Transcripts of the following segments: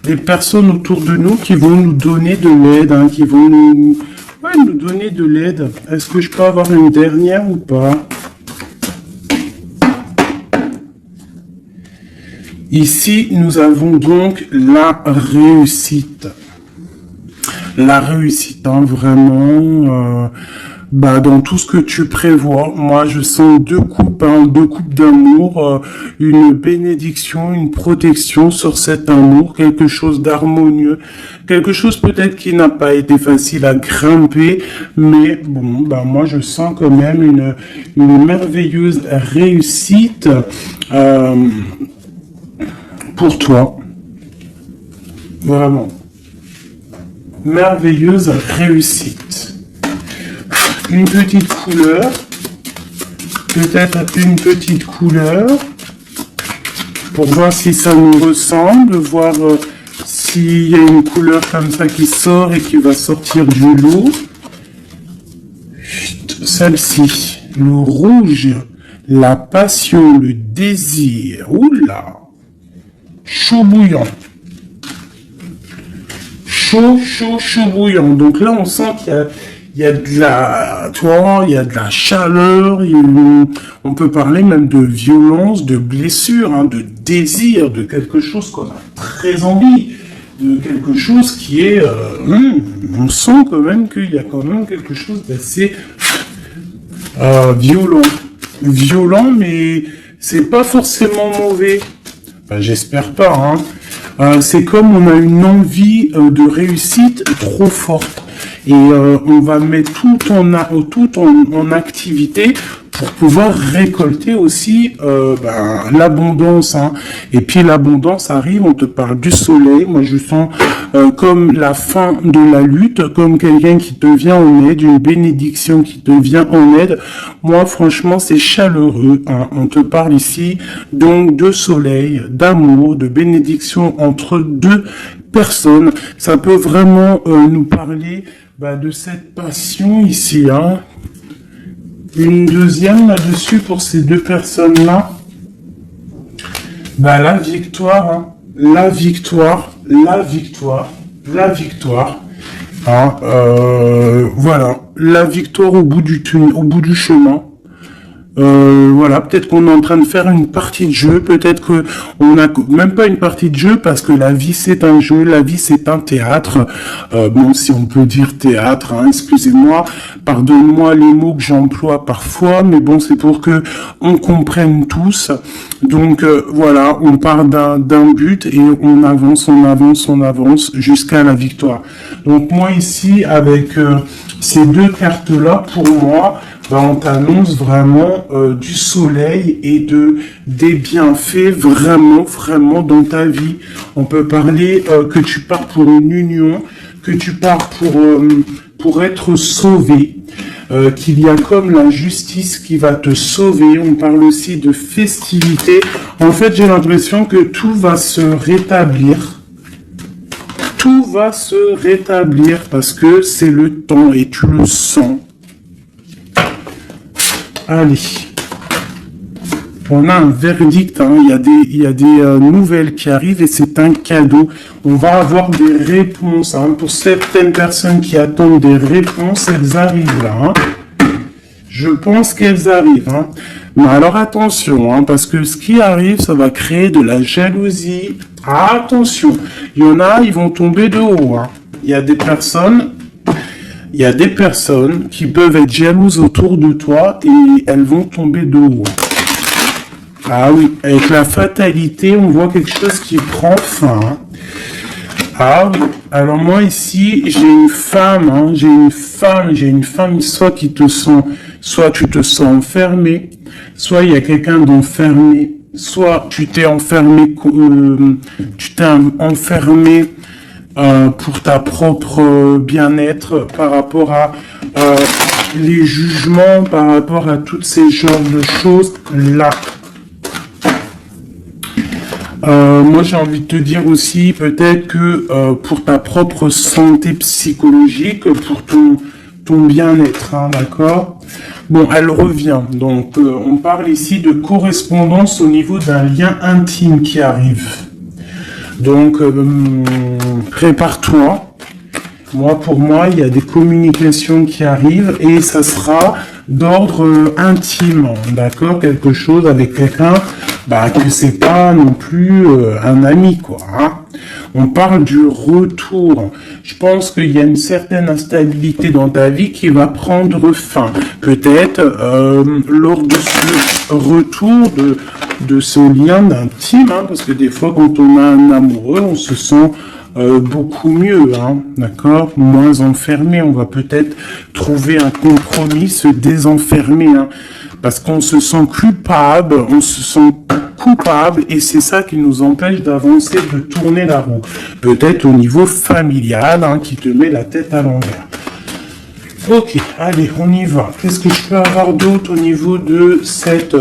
des personnes autour de nous qui vont nous donner de l'aide, hein, qui vont nous donner de l'aide. Est-ce que je peux avoir une dernière ou pas? Ici, nous avons donc la réussite. La réussite, hein, vraiment, dans tout ce que tu prévois. Moi, je sens deux coupes d'amour, une bénédiction, une protection sur cet amour, quelque chose d'harmonieux, quelque chose peut-être qui n'a pas été facile à grimper, mais bon, moi, je sens quand même une merveilleuse réussite pour toi. Vraiment. Merveilleuse réussite. Une petite couleur. Peut-être une petite couleur. Pour voir si ça nous ressemble. Voir s'il y a une couleur comme ça qui sort et qui va sortir du lot. Celle-ci. Le rouge. La passion. Le désir. Oula. Chaud bouillant. Chaud bouillant. Donc là, on sent qu'il y a de la, il y a de la chaleur, on peut parler même de violence, de blessure, hein, de désir, de quelque chose qu'on a très envie, de quelque chose qui est, on sent quand même qu'il y a quand même quelque chose d'assez violent, mais c'est pas forcément mauvais. J'espère pas, hein. C'est comme on a une envie de réussite trop forte et on va mettre tout en activité pour pouvoir récolter aussi l'abondance, hein. Et puis l'abondance arrive, on te parle du soleil. Moi je sens comme la fin de la lutte, comme quelqu'un qui te vient en aide, une bénédiction qui te vient en aide. Moi franchement c'est chaleureux, hein. On te parle ici donc de soleil, d'amour, de bénédiction entre deux personnes. Ça peut vraiment nous parler de cette passion ici, hein. Une deuxième là-dessus pour ces deux personnes-là. La victoire, hein. La victoire. Hein, voilà, la victoire au bout du chemin. Voilà, peut-être qu'on est en train de faire une partie de jeu, peut-être que on n'a même pas une partie de jeu parce que la vie c'est un jeu, la vie c'est un théâtre. Bon, si on peut dire théâtre, hein, excusez-moi, pardonne-moi les mots que j'emploie parfois, mais bon, c'est pour que on comprenne tous. Donc voilà, on part d'un but et on avance jusqu'à la victoire. Donc moi ici avec ces deux cartes-là, pour moi, on t'annonce vraiment du soleil et des bienfaits vraiment dans ta vie. On peut parler que tu pars pour une union, que tu pars pour être sauvé, qu'il y a comme la justice qui va te sauver. On parle aussi de festivité. En fait, j'ai l'impression que tout va se rétablir. Tout va se rétablir parce que c'est le temps et tu le sens. Allez, on a un verdict, hein. Il y a des nouvelles qui arrivent et c'est un cadeau. On va avoir des réponses, hein. Pour certaines personnes qui attendent des réponses, elles arrivent là, hein. Je pense qu'elles arrivent, hein. Mais alors attention, hein, parce que ce qui arrive, ça va créer de la jalousie. Attention, il y en a, ils vont tomber de haut, hein. Il y a des personnes qui peuvent être jalouses autour de toi et elles vont tomber de haut. Ah oui, avec la fatalité, on voit quelque chose qui prend fin. Hein. Ah oui, alors moi ici, j'ai une femme, hein, soit tu te sens enfermé, soit il y a quelqu'un d'enfermé, soit tu t'es enfermé pour ta propre bien-être par rapport à les jugements, par rapport à toutes ces genres de choses là. Moi j'ai envie de te dire aussi peut-être que pour ta propre santé psychologique, pour ton bien-être, hein, d'accord? Bon, elle revient. Donc on parle ici de correspondance au niveau d'un lien intime qui arrive. Donc, prépare-toi. Moi, pour moi, il y a des communications qui arrivent et ça sera d'ordre intime, d'accord? Quelque chose avec quelqu'un, que c'est pas non plus un ami, quoi. Hein. On parle du retour. Je pense qu'il y a une certaine instabilité dans ta vie qui va prendre fin. Peut-être lors de ce retour de ce lien d'intime, hein, parce que des fois, quand on a un amoureux, on se sent beaucoup mieux, hein, d'accord, moins enfermé. On va peut-être trouver un compromis, se désenfermer, hein, parce qu'on se sent coupable, et c'est ça qui nous empêche d'avancer, de tourner la roue. Peut-être au niveau familial, hein, qui te met la tête à l'envers. Ok, allez, on y va. Qu'est-ce que je peux avoir d'autre au niveau de cette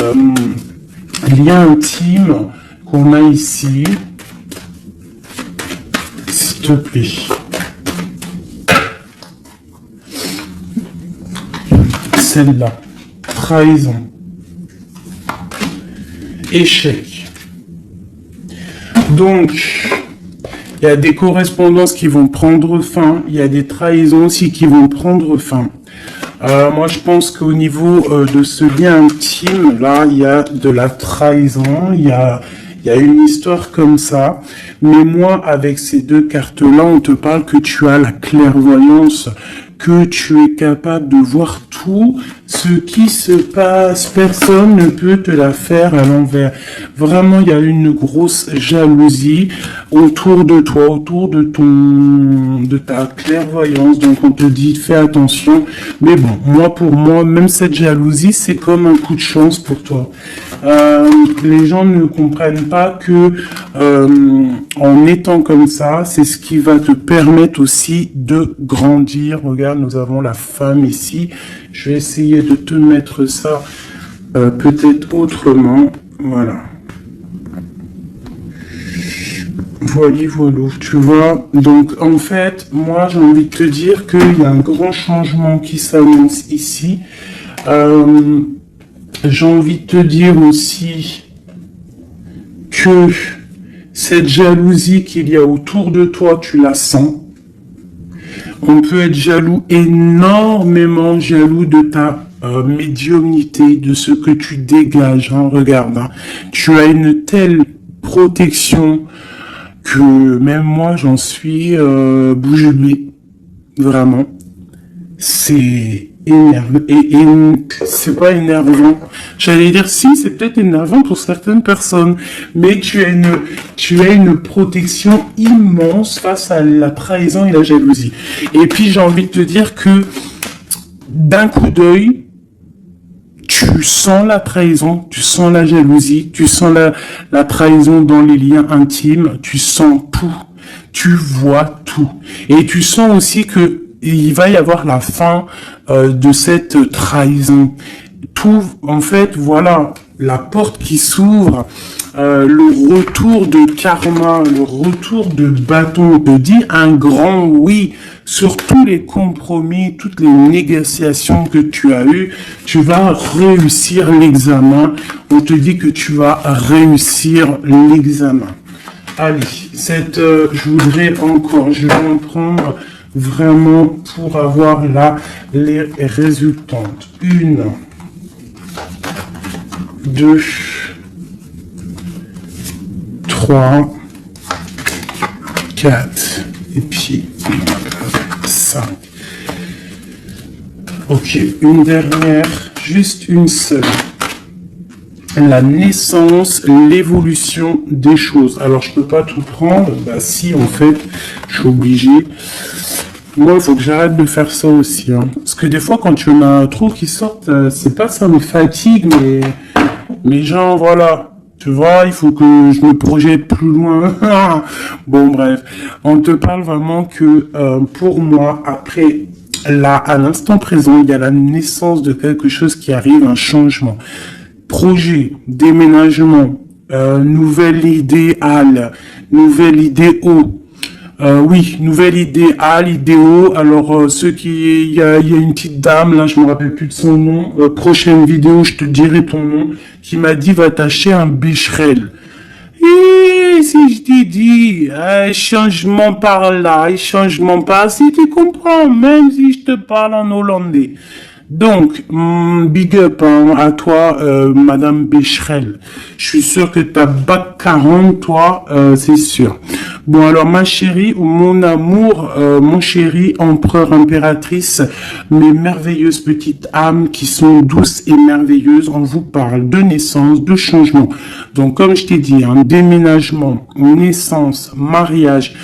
lien intime qu'on a ici? S'il te plaît. Celle-là. Trahison. Échec. Donc, il y a des correspondances qui vont prendre fin. Il y a des trahisons aussi qui vont prendre fin. Moi, je pense qu'au niveau de ce lien intime, là, il y a de la trahison. Il y a une histoire comme ça. Mais moi, avec ces deux cartes-là, on te parle que tu as la clairvoyance, que tu es capable de voir tout ce qui se passe. Personne ne peut te la faire à l'envers. Vraiment, il y a une grosse jalousie autour de toi, autour de ta clairvoyance. Donc, on te dit, fais attention. Mais bon, pour moi, même cette jalousie, c'est comme un coup de chance pour toi. Les gens ne comprennent pas que en étant comme ça, c'est ce qui va te permettre aussi de grandir. Regarde, nous avons la femme ici. Je vais essayer de te mettre ça peut-être autrement. Voilà. Voilà, tu vois. Donc, en fait, moi, j'ai envie de te dire qu'il y a un grand changement qui s'annonce ici. J'ai envie de te dire aussi que cette jalousie qu'il y a autour de toi, tu la sens. On peut être jaloux, énormément jaloux de ta médiumnité, de ce que tu dégages. Hein, regarde, hein. Tu as une telle protection que même moi, j'en suis bouche bée. Vraiment. C'est énervant. Et c'est pas énervant. J'allais dire si, c'est peut-être énervant pour certaines personnes. Mais tu as une protection immense face à la trahison et la jalousie. Et puis j'ai envie de te dire que d'un coup d'œil, tu sens la trahison, tu sens la jalousie, tu sens la trahison dans les liens intimes, tu sens tout, tu vois tout. Et tu sens aussi que il va y avoir la fin de cette trahison. Tout, en fait, voilà, la porte qui s'ouvre, le retour de karma, le retour de bâton. On te dit un grand oui sur tous les compromis, toutes les négociations que tu as eues. Tu vas réussir l'examen. On te dit que tu vas réussir l'examen. Allez, je vais en prendre vraiment pour avoir là les résultantes. 1, 2, 3, 4, et puis 5. Ok, une dernière, juste une seule. La naissance, l'évolution des choses. Alors, je peux pas tout prendre. Si, en fait, je suis obligé. Moi, il faut que j'arrête de faire ça aussi. Hein. Parce que des fois, quand tu en as trop qui sortent, c'est pas ça me fatigue, mais genre, voilà. Tu vois, il faut que je me projette plus loin. Bon, bref. On te parle vraiment que, pour moi, après, là, à l'instant présent, il y a la naissance de quelque chose qui arrive, un changement. Projet, déménagement, nouvelle idéale, nouvelle idéo. Nouvelle idéo. Alors, il y a une petite dame, là, je me rappelle plus de son nom. Prochaine vidéo, je te dirai ton nom, qui m'a dit, va t'acheter un Becherel. Et si je t'ai dit, changement par là, changement par ci, tu comprends, même si je te parle en hollandais. Donc, big up hein, à toi, Madame Becherel. Je suis sûr que t'as bac 40, toi, c'est sûr. Bon, alors, ma chérie, ou mon amour, mon chéri, empereur, impératrice, mes merveilleuses petites âmes qui sont douces et merveilleuses, on vous parle de naissance, de changement. Donc, comme je t'ai dit, hein, déménagement, naissance, mariage,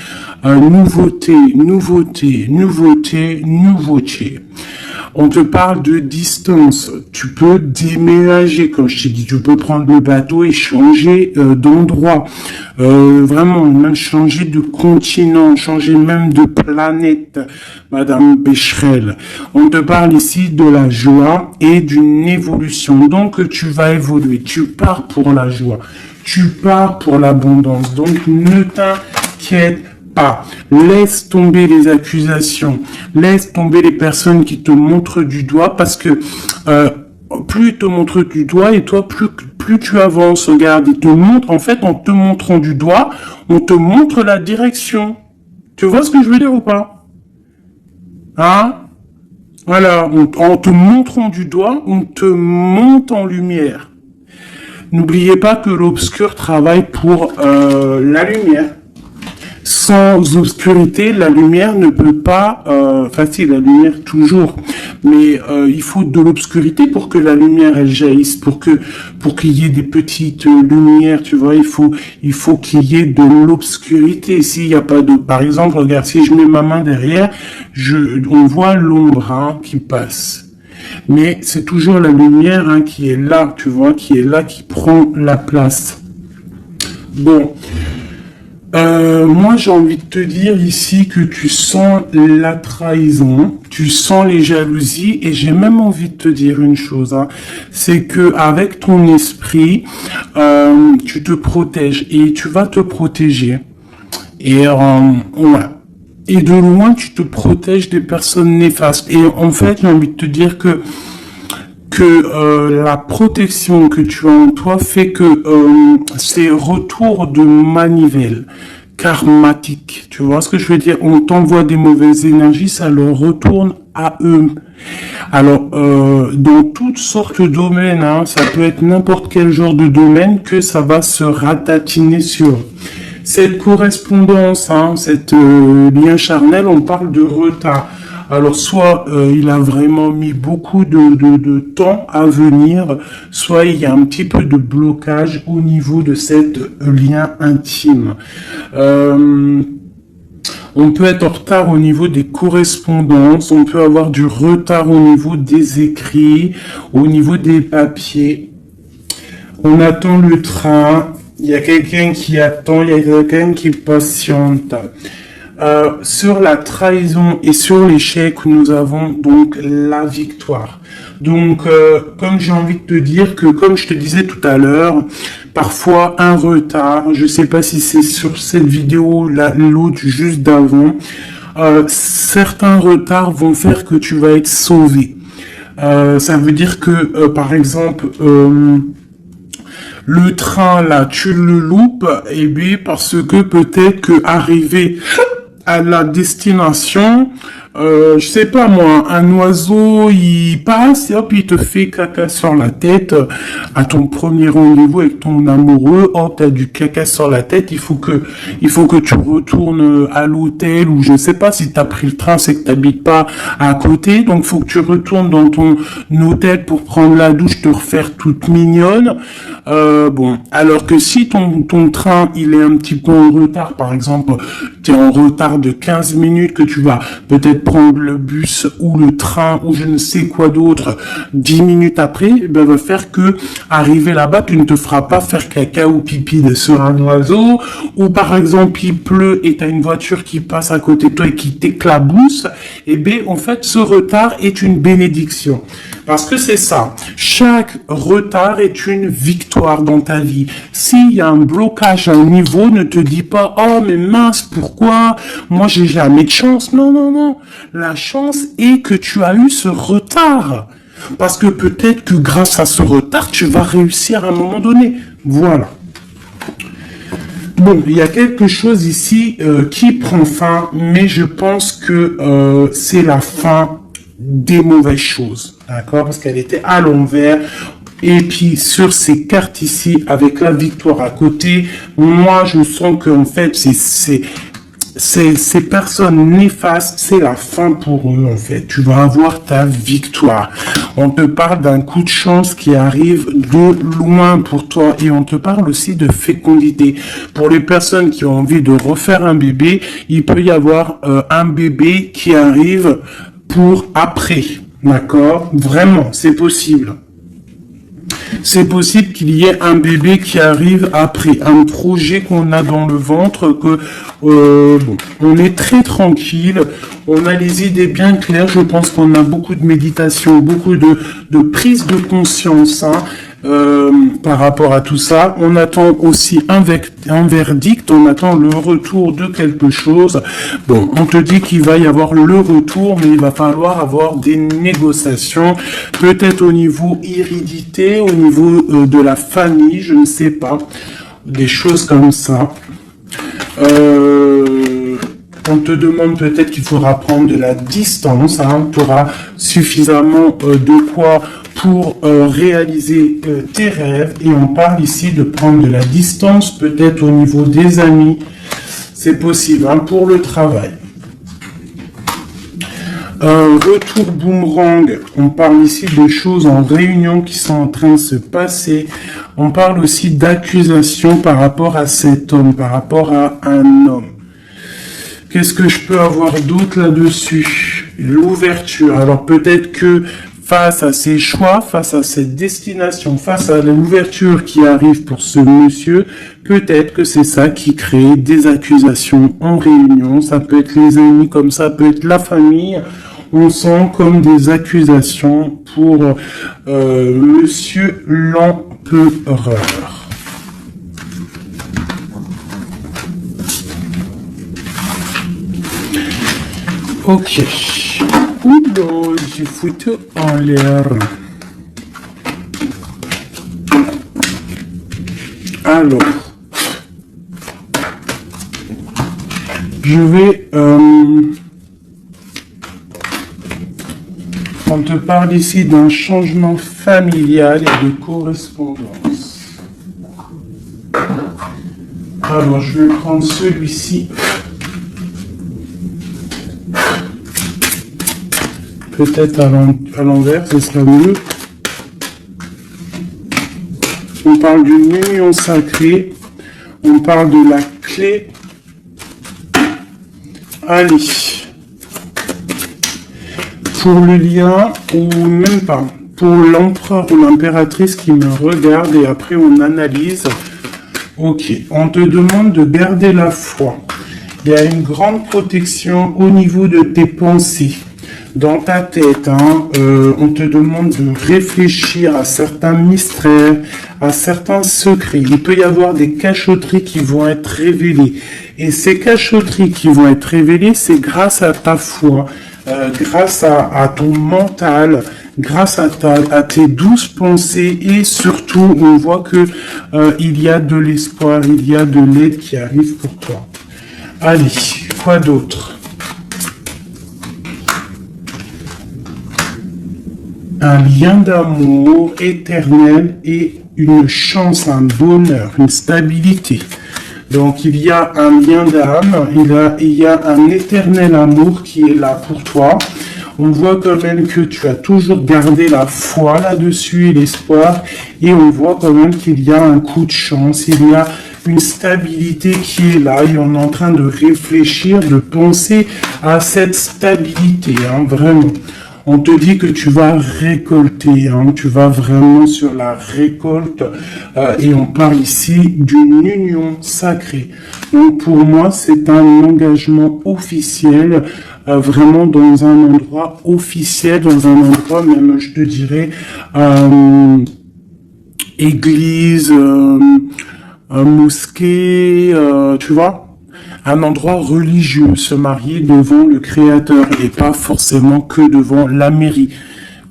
nouveauté, nouveauté, nouveauté, nouveauté. On te parle de distance. Tu peux déménager, comme je t'ai dit. Tu peux prendre le bateau et changer d'endroit. Vraiment, même changer de continent, changer même de planète, Madame Becherel. On te parle ici de la joie et d'une évolution. Donc, tu vas évoluer. Tu pars pour la joie. Tu pars pour l'abondance. Donc, ne t'inquiète pas. Laisse tomber les accusations, laisse tomber les personnes qui te montrent du doigt parce que plus ils te montrent du doigt et toi plus tu avances. Regarde, ils te montrent, en fait en te montrant du doigt, on te montre la direction. Tu vois ce que je veux dire ou pas? Hein? Voilà, en te montrant du doigt, on te monte en lumière. N'oubliez pas que l'obscur travaille pour la lumière. Sans obscurité, la lumière ne peut pas, si la lumière toujours, mais il faut de l'obscurité pour que la lumière elle jaillisse, pour qu'il y ait des petites lumières, tu vois, il faut qu'il y ait de l'obscurité. S'il n'y a pas de, par exemple, regarde, si je mets ma main derrière, on voit l'ombre hein, qui passe. Mais c'est toujours la lumière hein, qui est là, tu vois, qui est là, qui prend la place. Bon. Moi, j'ai envie de te dire ici que tu sens la trahison, tu sens les jalousies, et j'ai même envie de te dire une chose, hein, c'est que avec ton esprit, tu te protèges et tu vas te protéger. Et ouais. Et de loin, tu te protèges des personnes néfastes. Et en fait, j'ai envie de te dire que la protection que tu as en toi fait que ces retours de manivelle karmatique, tu vois ce que je veux dire? On t'envoie des mauvaises énergies, ça leur retourne à eux. Alors, dans toutes sortes de domaines, hein, ça peut être n'importe quel genre de domaine que ça va se ratatiner sur. Cette correspondance, hein, cette lien charnel, on parle de retard. Alors soit il a vraiment mis beaucoup de temps à venir, soit il y a un petit peu de blocage au niveau de cette lien intime. On peut être en retard au niveau des correspondances, on peut avoir du retard au niveau des écrits, au niveau des papiers. On attend le train, il y a quelqu'un qui attend, il y a quelqu'un qui patiente. Sur la trahison et sur l'échec, nous avons donc la victoire. Donc, comme j'ai envie de te dire que, comme je te disais tout à l'heure, parfois un retard, je sais pas si c'est sur cette vidéo, l'autre juste d'avant, certains retards vont faire que tu vas être sauvé. Ça veut dire que, par exemple, le train là, tu le loupes, et bien parce que peut-être que arrivé à la destination, je sais pas moi, un oiseau il passe et hop il te fait caca sur la tête à ton premier rendez-vous avec ton amoureux. Oh t'as du caca sur la tête, il faut que tu retournes à l'hôtel, ou je sais pas, si t'as pris le train c'est que t'habites pas à côté, donc faut que tu retournes dans ton hôtel pour prendre la douche, te refaire toute mignonne. Bon, alors que si ton train il est un petit peu en retard, par exemple t'es en retard de 15 minutes, que tu vas peut-être prendre le bus ou le train ou je ne sais quoi d'autre 10 minutes après, ben, va faire que arriver là-bas, tu ne te feras pas faire caca ou pipi sur un oiseau, ou par exemple il pleut et tu as une voiture qui passe à côté de toi et qui t'éclabousse, et bien en fait ce retard est une bénédiction. Parce que c'est ça, chaque retard est une victoire dans ta vie. S'il y a un blocage à un niveau, ne te dis pas « Oh mais mince, pourquoi? Moi j'ai jamais de chance. » Non, non, non. La chance est que tu as eu ce retard. Parce que peut-être que grâce à ce retard, tu vas réussir à un moment donné. Voilà. Bon, il y a quelque chose ici qui prend fin, mais je pense que c'est la fin des mauvaises choses, d'accord? Parce qu'elle était à l'envers. Et puis sur ces cartes ici, avec la victoire à côté, moi je sens que en fait ces personnes néfastes, c'est la fin pour eux en fait. Tu vas avoir ta victoire. On te parle d'un coup de chance qui arrive de loin pour toi et on te parle aussi de fécondité. Pour les personnes qui ont envie de refaire un bébé, il peut y avoir un bébé qui arrive pour après. D'accord? Vraiment, c'est possible. C'est possible qu'il y ait un bébé qui arrive après, un projet qu'on a dans le ventre, que bon, on est très tranquille, on a les idées bien claires, je pense qu'on a beaucoup de méditation, beaucoup de prise de conscience, hein, par rapport à tout ça. On attend aussi un verdict, on attend le retour de quelque chose. Bon, on te dit qu'il va y avoir le retour, mais il va falloir avoir des négociations, peut-être au niveau hérédité, au niveau de la famille, je ne sais pas, des choses comme ça. On te demande peut-être qu'il faudra prendre de la distance, hein, tu auras suffisamment de quoi pour réaliser tes rêves, et on parle ici de prendre de la distance, peut-être au niveau des amis, c'est possible, hein, pour le travail. Retour boomerang, on parle ici de choses en réunion qui sont en train de se passer. On parle aussi d'accusations par rapport à cet homme, par rapport à un homme. Qu'est-ce que je peux avoir d'autre là-dessus? L'ouverture. Alors peut-être que face à ses choix, face à cette destination, face à l'ouverture qui arrive pour ce monsieur, peut-être que c'est ça qui crée des accusations en réunion. Ça peut être les amis, comme ça peut être la famille. On sent comme des accusations pour monsieur l'empereur. Ok. Oula, j'ai foutu en l'air. Alors, je vais... on te parle ici d'un changement familial et de correspondance. Alors, je vais prendre celui-ci. Peut-être à l'envers, ce sera mieux. On parle d'une union sacrée. On parle de la clé. Allez. Pour le lien, ou même pas. Pour l'empereur ou l'impératrice qui me regarde et après on analyse. Ok. On te demande de garder la foi. Il y a une grande protection au niveau de tes pensées. Dans ta tête, hein, on te demande de réfléchir à certains mystères, à certains secrets. Il peut y avoir des cachotteries qui vont être révélées. Et ces cachotteries qui vont être révélées, c'est grâce à ta foi, grâce à ton mental, grâce à tes douces pensées, et surtout, on voit que il y a de l'espoir, il y a de l'aide qui arrive pour toi. Allez, quoi d'autre? Un lien d'amour éternel et une chance, un bonheur, une stabilité. Donc il y a un lien d'âme, il y a un éternel amour qui est là pour toi. On voit quand même que tu as toujours gardé la foi là-dessus et l'espoir. Et on voit quand même qu'il y a un coup de chance, il y a une stabilité qui est là. Et on est en train de réfléchir, de penser à cette stabilité, hein, vraiment. On te dit que tu vas récolter, hein, tu vas vraiment sur la récolte, et on parle ici d'une union sacrée. Donc pour moi, c'est un engagement officiel, vraiment dans un endroit officiel, dans un endroit même, je te dirais, église, mosquée, tu vois, un endroit religieux, se marier devant le Créateur et pas forcément que devant la mairie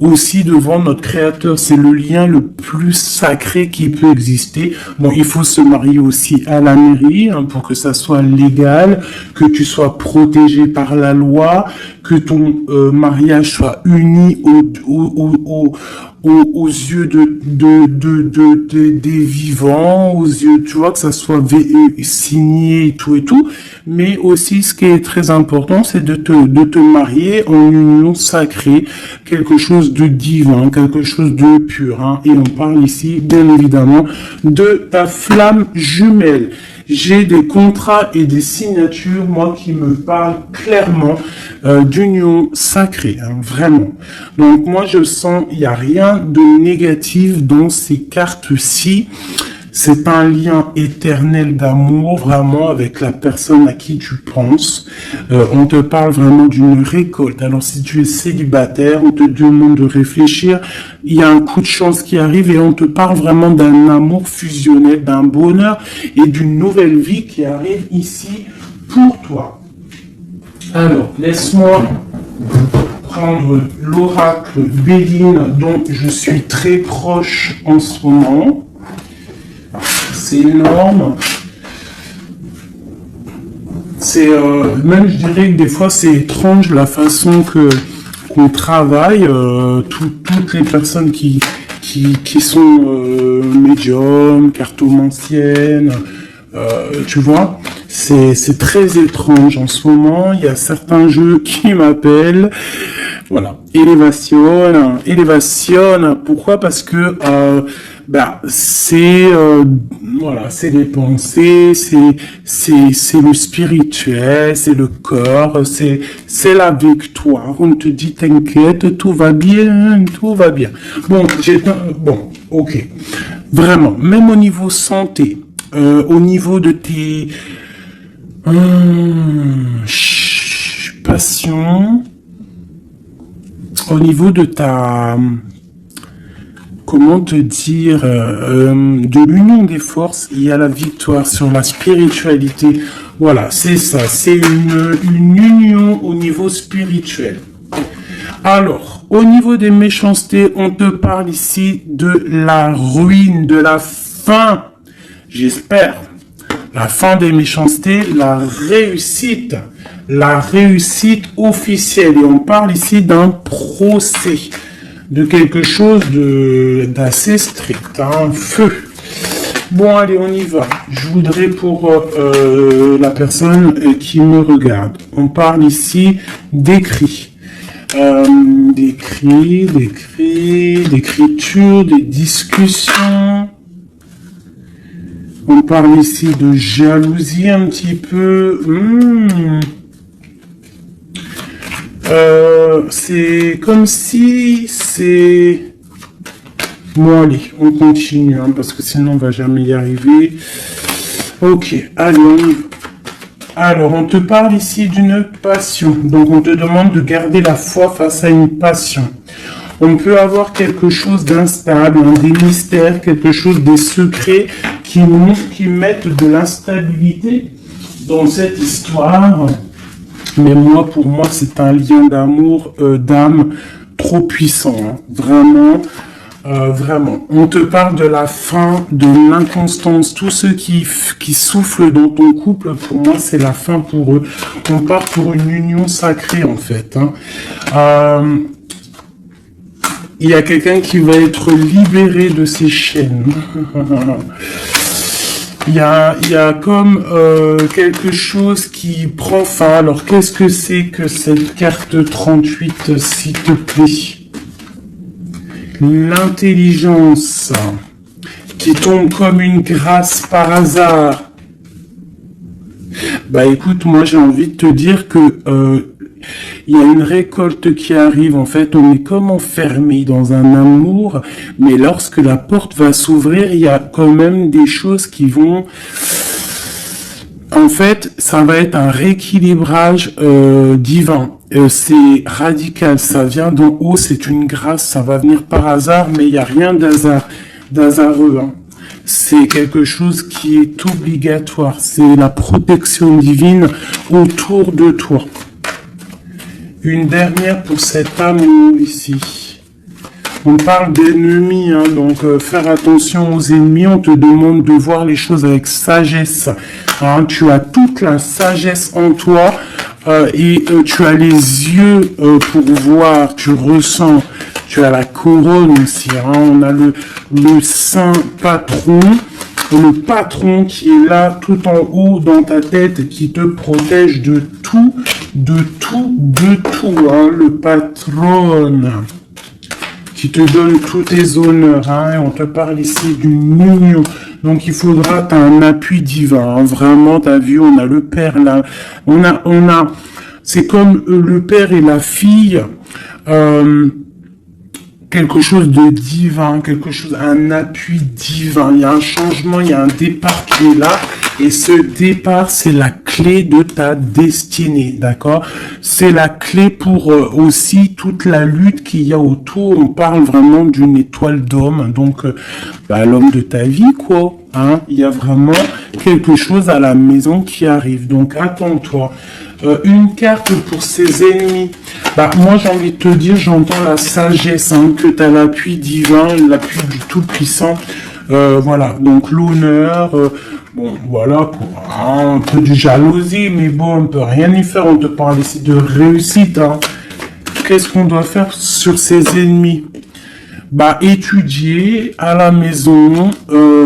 aussi devant notre Créateur. C'est le lien le plus sacré qui peut exister. Bon, il faut se marier aussi à la mairie hein, pour que ça soit légal, que tu sois protégé par la loi, que ton mariage soit uni aux yeux des vivants, aux yeux, tu vois, que ça soit signé et tout. Mais aussi, ce qui est très important, c'est de te marier en union sacrée, quelque chose de divin, quelque chose de pur, hein. Et on parle ici, bien évidemment, de ta flamme jumelle. J'ai des contrats et des signatures, moi, qui me parlent clairement d'union sacrée, hein, vraiment. Donc, moi, je sens, il n'y a rien de négatif dans ces cartes-ci. C'est un lien éternel d'amour, vraiment, avec la personne à qui tu penses. On te parle vraiment d'une récolte. Alors, si tu es célibataire, on te demande de réfléchir. Il y a un coup de chance qui arrive et on te parle vraiment d'un amour fusionnel, d'un bonheur et d'une nouvelle vie qui arrive ici pour toi. Alors, laisse-moi prendre l'oracle Béline dont je suis très proche en ce moment. C'est énorme. C'est même je dirais que des fois c'est étrange la façon qu'on travaille. Toutes les personnes qui sont médiums, cartomanciennes, tu vois, c'est très étrange en ce moment. Il y a certains jeux qui m'appellent. Voilà, élévation. Pourquoi? Parce que c'est voilà, c'est les pensées, c'est le spirituel, c'est le corps, c'est la victoire. On te dit t'inquiète, tout va bien. Bon, ok, vraiment, même au niveau santé, au niveau de tes passions, au niveau de ta comment te dire, de l'union des forces, il y a la victoire sur la spiritualité. Voilà, c'est ça, c'est une union au niveau spirituel. Alors, au niveau des méchancetés, on te parle ici de la ruine, de la fin, j'espère. La fin des méchancetés, la réussite officielle. Et on parle ici d'un procès, de quelque chose d'assez strict, hein, feu. Bon, allez, on y va. Je voudrais pour la personne qui me regarde, on parle ici d'écrit. D'écriture, des discussions. On parle ici de jalousie un petit peu. C'est comme si c'est... Bon, allez, on continue, hein, parce que sinon on va jamais y arriver. Ok, allez, on y va. Alors, on te parle ici d'une passion. Donc, on te demande de garder la foi face à une passion. On peut avoir quelque chose d'instable, des mystères, quelque chose, des secrets qui mettent de l'instabilité dans cette histoire. Mais moi, pour moi, c'est un lien d'amour, d'âme trop puissant. Hein. Vraiment, vraiment. On te parle de la fin, de l'inconstance. Tous ceux qui soufflent dans ton couple, pour moi, c'est la fin pour eux. On part pour une union sacrée, en fait. Hein. Il y a quelqu'un qui va être libéré de ses chaînes. Il y a comme quelque chose qui prend fin. Alors, qu'est-ce que c'est que cette carte 38, s'il te plaît? L'intelligence qui tombe comme une grâce par hasard. Bah écoute, moi j'ai envie de te dire que il y a une récolte qui arrive, en fait, on est comme enfermé dans un amour, mais lorsque la porte va s'ouvrir, il y a quand même des choses qui vont... En fait, ça va être un rééquilibrage divin. C'est radical, ça vient d'en haut, c'est une grâce, ça va venir par hasard, mais il n'y a rien d'hasardeux. Hein. C'est quelque chose qui est obligatoire, c'est la protection divine autour de toi. Une dernière pour cet amour ici. On parle d'ennemis, hein, donc faire attention aux ennemis. On te demande de voir les choses avec sagesse. Hein, tu as toute la sagesse en toi et tu as les yeux pour voir, tu ressens. Tu as la couronne aussi. Hein, on a le saint patron. Le patron qui est là tout en haut dans ta tête, qui te protège de tout, hein, le patron qui te donne tous tes honneurs, hein, et on te parle ici d'une union. Donc il faudra, t'as un appui divin, hein, vraiment, t'as vu, on a le père là, on a, c'est comme le père et la fille, quelque chose de divin, quelque chose, un appui divin. Il y a un changement, il y a un départ qui est là. Et ce départ, c'est la clé de ta destinée, d'accord? C'est la clé pour aussi toute la lutte qu'il y a autour. On parle vraiment d'une étoile d'homme, donc l'homme de ta vie, quoi. Hein? Il y a vraiment quelque chose à la maison qui arrive. Donc attends-toi. Une carte pour ses ennemis. Moi j'ai envie de te dire, j'entends la sagesse, hein, que tu as l'appui divin, l'appui du Tout-Puissant. Voilà, donc l'honneur, bon voilà, un peu de jalousie, mais bon, on peut rien y faire, on te parle ici de réussite. Hein. Qu'est-ce qu'on doit faire sur ses ennemis? Étudier à la maison,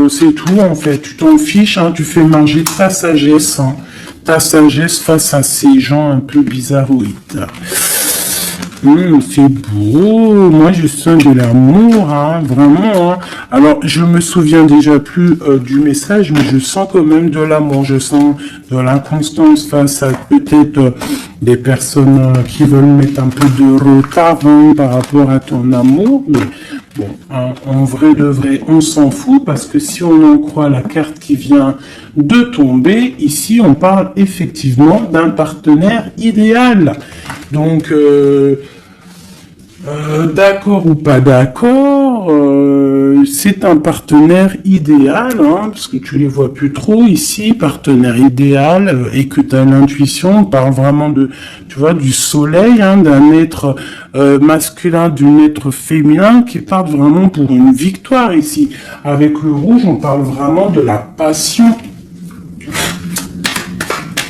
c'est tout en fait. Tu t'en fiches, hein, tu fais manger ta sagesse, hein. Ta sagesse face à ces gens un peu bizarroïdes. C'est beau, moi je sens de l'amour, hein, vraiment. Hein. Alors je me souviens déjà plus du message, mais je sens quand même de l'amour, je sens de l'inconstance face à peut-être des personnes qui veulent mettre un peu de retard, hein, par rapport à ton amour. Mais bon, hein, en vrai de vrai, on s'en fout parce que si on en croit la carte qui vient de tomber, ici on parle effectivement d'un partenaire idéal. Donc, d'accord ou pas d'accord, c'est un partenaire idéal, hein, parce que tu les vois plus trop ici, partenaire idéal, et que tu as l'intuition, on parle vraiment de, tu vois, du soleil, hein, d'un être masculin, d'un être féminin, qui parle vraiment pour une victoire ici. Avec le rouge, on parle vraiment de la passion.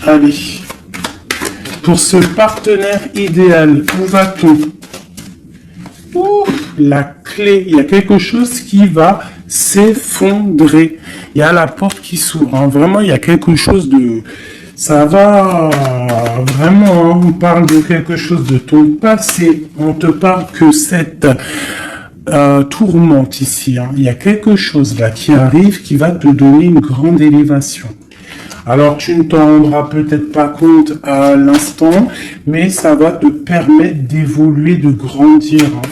Allez. Pour ce partenaire idéal, où va-t-on? La clé, il y a quelque chose qui va s'effondrer. Il y a la porte qui s'ouvre. Hein. Vraiment, il y a quelque chose de... Ça va vraiment, hein, on parle de quelque chose de ton passé. On te parle que cette tourmente ici. Hein. Il y a quelque chose là qui arrive qui va te donner une grande élévation. Alors, tu ne t'en rendras peut-être pas compte à l'instant, mais ça va te permettre d'évoluer, de grandir. Hein.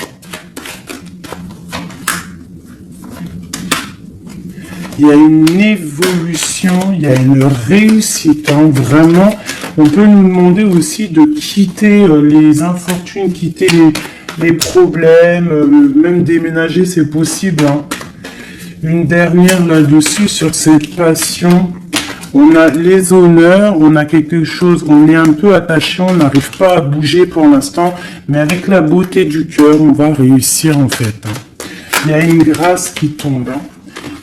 Il y a une évolution, il y a une réussite. Hein. Vraiment, on peut nous demander aussi de quitter les infortunes, quitter les problèmes, même déménager, c'est possible. Hein. Une dernière là-dessus sur cette passion. On a les honneurs, on a quelque chose, on est un peu attaché, on n'arrive pas à bouger pour l'instant, mais avec la beauté du cœur, on va réussir en fait. Il y a une grâce qui tombe. Hein.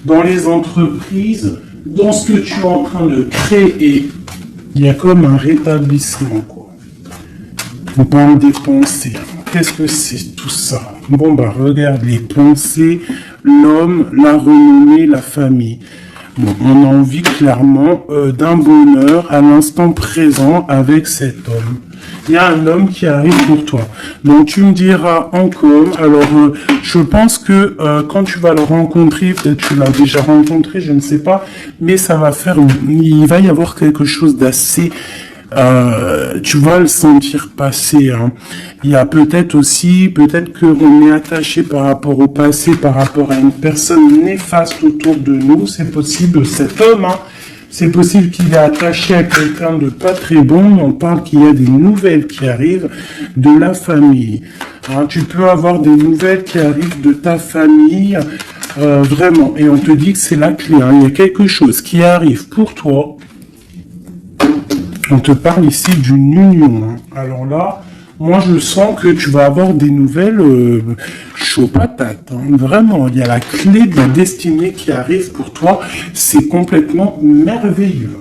Dans les entreprises, dans ce que tu es en train de créer, il y a comme un rétablissement, quoi. On parle des pensées. Qu'est-ce que c'est tout ça? Bon, regarde les pensées, l'homme, la renommée, la famille. Bon, on a envie clairement d'un bonheur à l'instant présent avec cet homme. Il y a un homme qui arrive pour toi. Donc tu me diras encore, alors je pense que quand tu vas le rencontrer, peut-être tu l'as déjà rencontré, je ne sais pas, mais ça va faire, il va y avoir quelque chose d'assez... tu vas le sentir passer. Hein. Il y a peut-être aussi, peut-être qu'on est attaché par rapport au passé, par rapport à une personne néfaste autour de nous. C'est possible, cet homme, hein, c'est possible qu'il est attaché à quelqu'un de pas très bon. On parle qu'il y a des nouvelles qui arrivent de la famille. Hein, tu peux avoir des nouvelles qui arrivent de ta famille, vraiment. Et on te dit que c'est la clé. Hein. Il y a quelque chose qui arrive pour toi. On te parle ici d'une union. Hein. Alors là, moi je sens que tu vas avoir des nouvelles chaud patate. Hein. Vraiment, il y a la clé de la destinée qui arrive pour toi. C'est complètement merveilleux.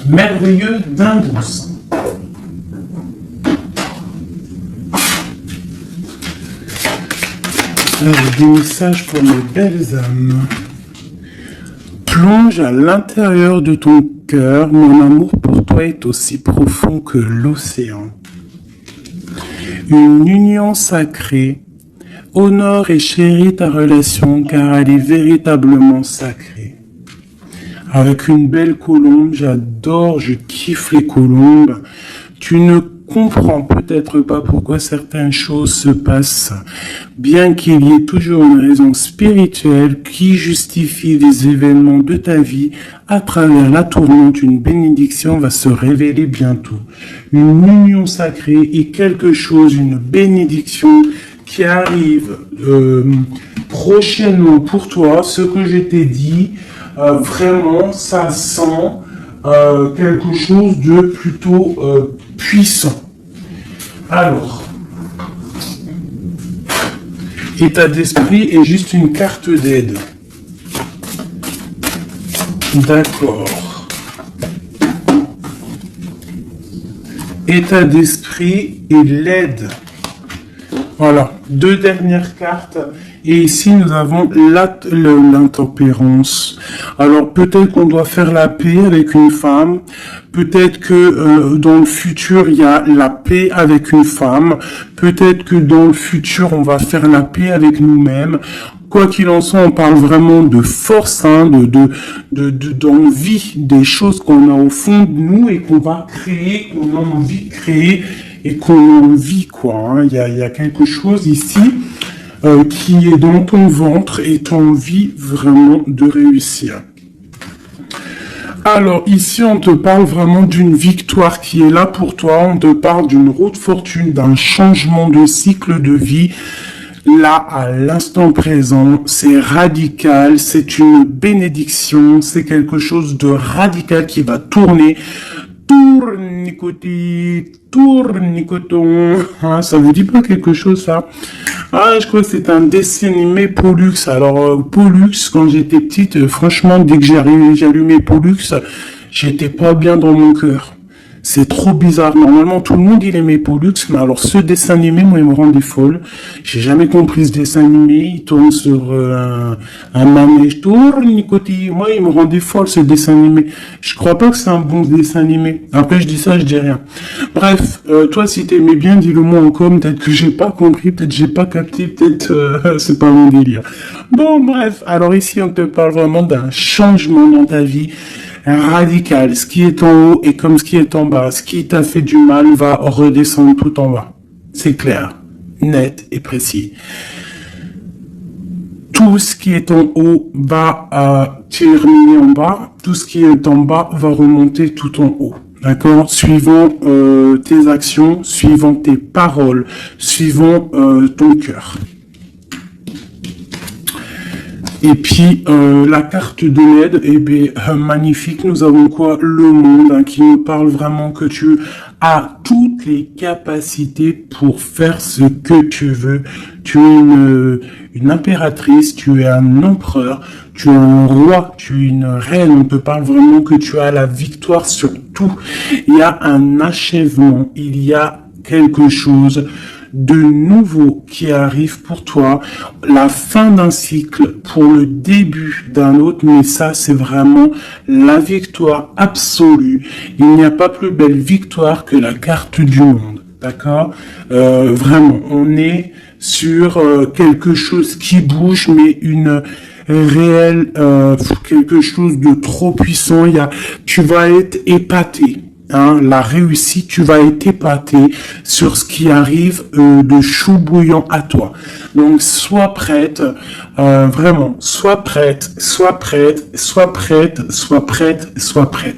Merveilleux d'indouce. Des messages pour mes belles âmes. Plonge à l'intérieur de ton cœur. Mon amour pour toi est aussi profond que l'océan. Une union sacrée. Honore et chéris ta relation car elle est véritablement sacrée. Avec une belle colombe, j'adore, je kiffe les colombes. Tu ne comprends peut-être pas pourquoi certaines choses se passent, bien qu'il y ait toujours une raison spirituelle qui justifie les événements de ta vie. À travers la tourmente, une bénédiction va se révéler bientôt. Une union sacrée est quelque chose, une bénédiction qui arrive prochainement pour toi. Ce que je t'ai dit, vraiment, ça sent quelque chose de plutôt puissant. Alors, état d'esprit est juste une carte d'aide. D'accord. État d'esprit et l'aide. Voilà, deux dernières cartes. Et ici, nous avons l'intempérance. Alors, peut-être qu'on doit faire la paix avec une femme. Peut-être que dans le futur, il y a la paix avec une femme. Peut-être que dans le futur, on va faire la paix avec nous-mêmes. Quoi qu'il en soit, on parle vraiment de force, hein, d'envie, des choses qu'on a au fond de nous et qu'on va créer, qu'on a envie de créer et qu'on vit, quoi. Hein. Il y a quelque chose ici qui est dans ton ventre et tu as envie vraiment de réussir. Alors ici, on te parle vraiment d'une victoire qui est là pour toi. On te parle d'une route fortune, d'un changement de cycle de vie. Là, à l'instant présent, c'est radical, c'est une bénédiction, c'est quelque chose de radical qui va tourner. Tournicoton. Ah, ça vous dit pas quelque chose, ça? Ah, je crois que c'est un dessin animé Pollux. Alors, Pollux, quand j'étais petite, franchement, dès que j'allumais Pollux, j'étais pas bien dans mon cœur. C'est trop bizarre. Normalement, tout le monde, il aimait Pollux, mais alors ce dessin animé, moi, il me rendait folle. J'ai jamais compris ce dessin animé. Il tourne sur un manège. Tournicoti. Moi, il me rendait folle, ce dessin animé. Je crois pas que c'est un bon dessin animé. Après, je dis ça, je dis rien. Bref, toi, si t'aimais bien, dis-le moi encore. Peut-être que j'ai pas compris, peut-être j'ai pas capté, peut-être c'est pas mon délire. Bon, bref. Alors ici, on te parle vraiment d'un changement dans ta vie. Radical. Ce qui est en haut est comme ce qui est en bas. Ce qui t'a fait du mal va redescendre tout en bas. C'est clair, net et précis. Tout ce qui est en haut va terminer en bas. Tout ce qui est en bas va remonter tout en haut. D'accord? Suivant tes actions, suivant tes paroles, suivant ton cœur. Et puis, la carte de l'aide, eh bien, magnifique. Nous avons quoi? Le monde, hein, qui nous parle vraiment que tu as toutes les capacités pour faire ce que tu veux. Tu es une impératrice, tu es un empereur, tu es un roi, tu es une reine. On te parle vraiment que tu as la victoire sur tout. Il y a un achèvement, il y a quelque chose de nouveau qui arrive pour toi, la fin d'un cycle pour le début d'un autre, mais ça c'est vraiment la victoire absolue. Il n'y a pas plus belle victoire que la carte du monde, d'accord? Vraiment, on est sur quelque chose qui bouge, mais une réelle, quelque chose de trop puissant. Tu vas être épaté. Hein, la réussite, tu vas être épaté sur ce qui arrive de chou bouillant à toi. Donc, sois prête, vraiment, sois prête, sois prête, sois prête, sois prête, sois prête.